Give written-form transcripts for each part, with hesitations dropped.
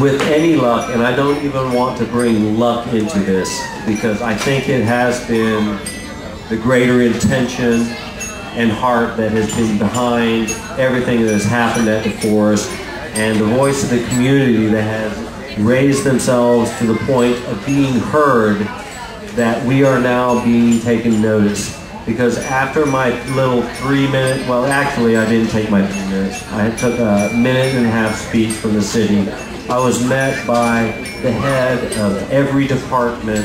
with any luck, and I don't even want to bring luck into this, because I think it has been the greater intention and heart that has been behind everything that has happened at the forest, and the voice of the community that has raised themselves to the point of being heard, that we are now being taken notice. Because after my little 3-minute, well actually I didn't take my 3 minutes, I took a 1.5-minute speech from the city. I was met by the head of every department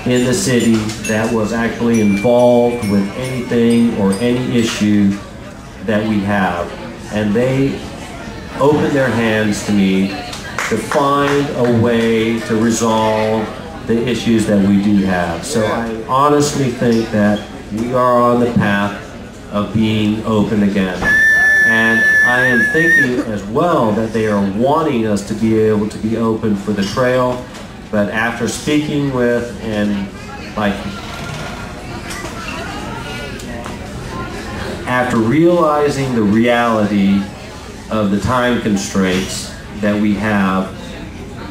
in the city that was actually involved with anything or any issue that we have. And they opened their hands to me to find a way to resolve the issues that we do have. So I honestly think that we are on the path of being open again. And I am thinking as well that they are wanting us to be able to be open for the trail. But after speaking with and after realizing the reality of the time constraints that we have,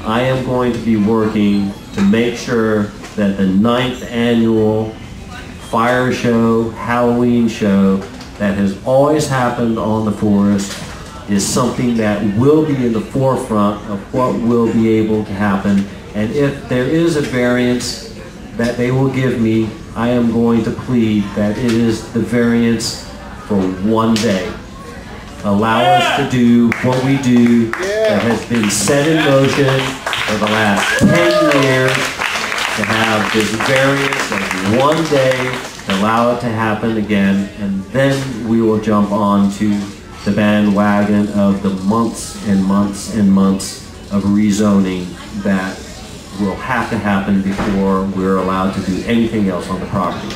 I am going to be working to make sure that the 9th annual fire show, Halloween show that has always happened on the forest is something that will be in the forefront of what will be able to happen. And if there is a variance that they will give me, I am going to plead that it is the variance for one day. Allow us to do what we do that has been set in motion for the last 10 years, to have this variance of one day, to allow it to happen again, and then we will jump on to the bandwagon of the months and months and months of rezoning that will have to happen before we're allowed to do anything else on the property.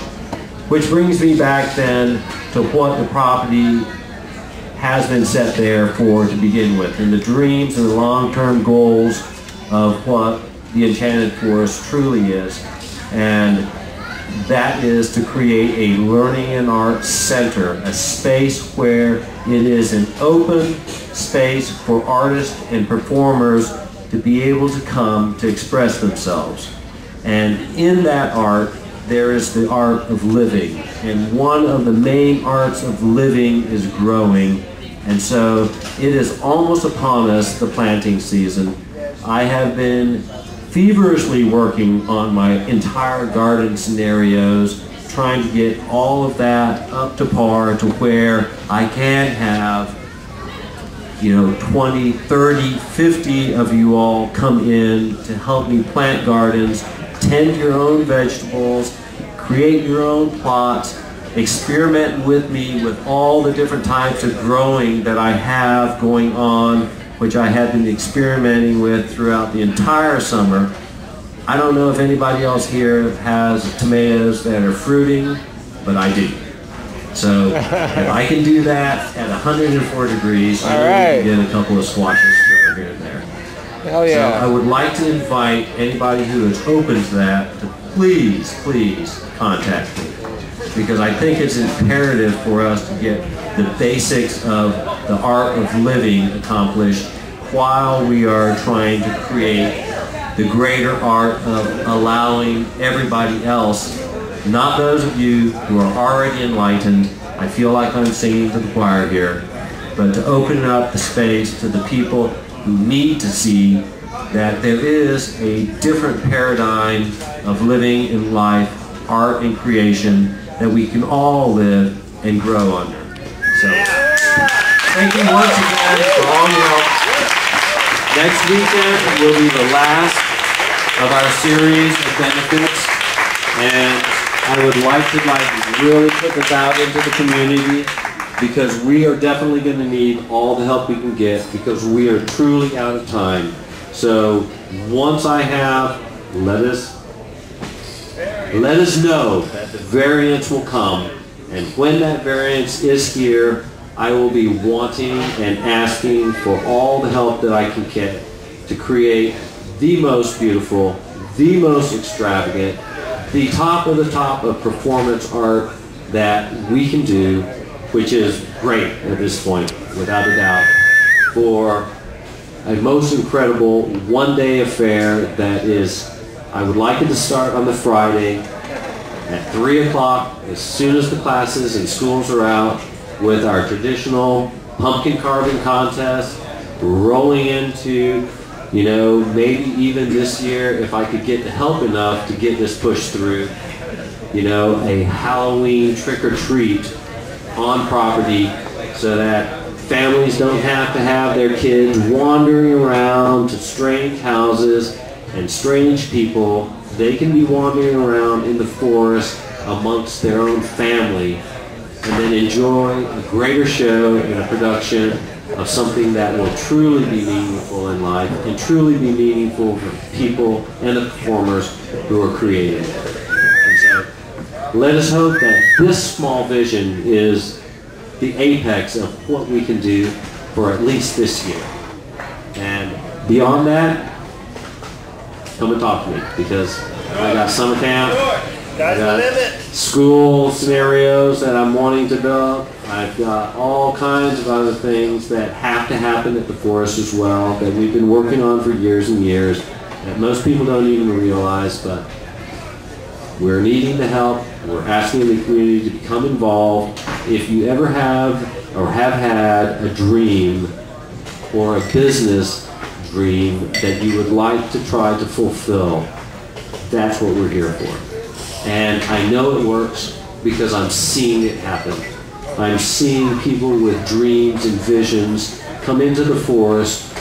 Which brings me back then to what the property has been set there for to begin with, and the dreams and the long-term goals of what the Enchanted Forest truly is. And that is to create a learning and arts center, a space where it is an open space for artists and performers to be able to come to express themselves. And in that art, there is the art of living. And one of the main arts of living is growing. And so it is almost upon us, the planting season. I have been feverishly working on my entire garden scenarios, trying to get all of that up to par to where I can have 20, 30, 50 of you all come in to help me plant gardens, tend your own vegetables, create your own plots, experiment with me with all the different types of growing that I have going on, which I have been experimenting with throughout the entire summer. I don't know if anybody else here has tomatoes that are fruiting, but I do. So if I can do that at 104 degrees, I can get a couple of squashes here and there. Hell yeah. So I would like to invite anybody who is open to that to please, please contact me. Because I think it's imperative for us to get the basics of the art of living accomplished while we are trying to create the greater art of allowing everybody else, not those of you who are already enlightened, I feel like I'm singing to the choir here, but to open up the space to the people who need to see that there is a different paradigm of living in life, art and creation, that we can all live and grow under. So, thank you once again for all your help. Next weekend will be the last of our series of benefits, and I would like to really put this out into the community, because we are definitely going to need all the help we can get, because we are truly out of time. So once I have, let us know that the variance will come, and when that variance is here, I will be wanting and asking for all the help that I can get to create the most beautiful, the most extravagant, the top of performance art that we can do, which is great at this point, without a doubt, for a most incredible one-day affair that is, I would like it to start on the Friday at 3 o'clock, as soon as the classes and schools are out, with our traditional pumpkin carving contest, rolling into, you know, maybe even this year, if I could get the help enough to get this pushed through, you know, a Halloween trick-or-treat on property so that families don't have to have their kids wandering around to strange houses and strange people. They can be wandering around in the forest amongst their own family and then enjoy a greater show and a production of something that will truly be meaningful in life and truly be meaningful for the people and the performers who are creating it. And so let us hope that this small vision is the apex of what we can do for at least this year. And beyond that, come and talk to me, because I got summer camp, I got school scenarios that I'm wanting to build. I've got all kinds of other things that have to happen at the forest as well that we've been working on for years and years that most people don't even realize, but we're needing the help. We're asking the community to become involved. If you ever have or have had a dream or a business dream that you would like to try to fulfill, that's what we're here for. And I know it works because I'm seeing it happen. I'm seeing people with dreams and visions come into the forest,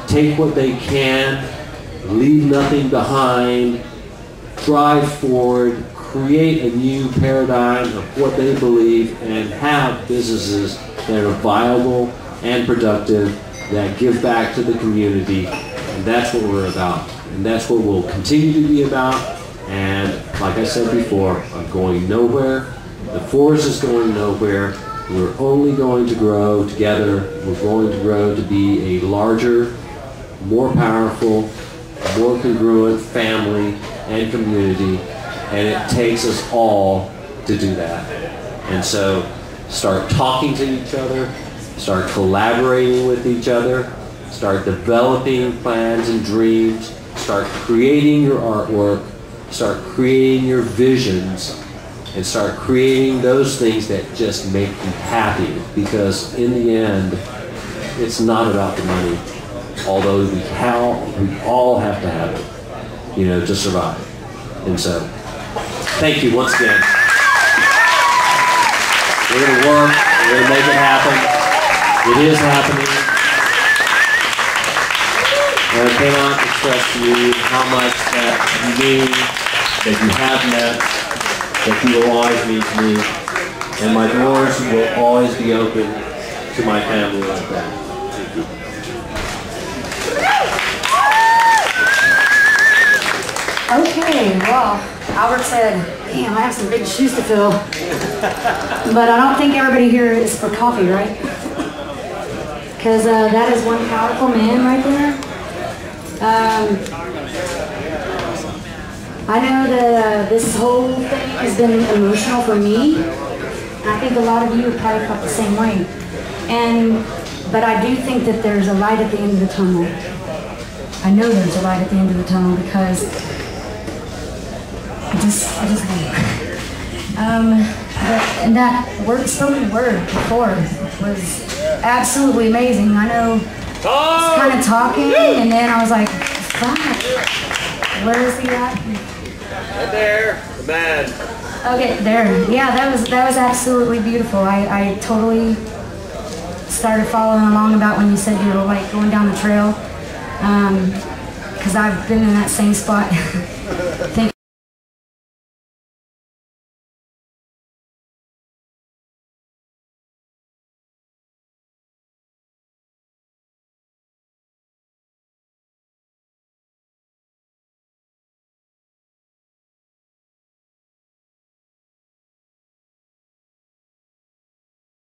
take what they can, leave nothing behind, drive forward, create a new paradigm of what they believe, and have businesses that are viable and productive, that give back to the community. And that's what we're about. And that's what we'll continue to be about. And like I said before, I'm going nowhere. The forest is going nowhere. We're only going to grow together. We're going to grow to be a larger, more powerful, more congruent family and community. And it takes us all to do that. And so start talking to each other, start collaborating with each other, start developing plans and dreams, start creating your artwork, start creating your visions, and start creating those things that just make you happy. Because in the end, it's not about the money, although we all have to have it, you know, to survive. And so, thank you once again. We're going to work. We're going to make it happen. It is happening. And I cannot express to you how much that you mean, that you have met, that you will always mean to me. And my doors will always be open to my family like that. Thank you. Okay, well, Albert said, damn, I have some big shoes to fill. But I don't think everybody here is for coffee, right? Because that is one powerful man right there. I know that this whole thing has been emotional for me. And I think a lot of you probably felt the same way. But I do think that there's a light at the end of the tunnel. I know there's a light at the end of the tunnel because I just do. And that spoken word before was absolutely amazing. I know I was kind of talking, and then I was like, fuck, where is he at? Right there, the man. Okay, there. Yeah, that was absolutely beautiful. I totally started following along about when you said you were like going down the trail, because I've been in that same spot. Thinking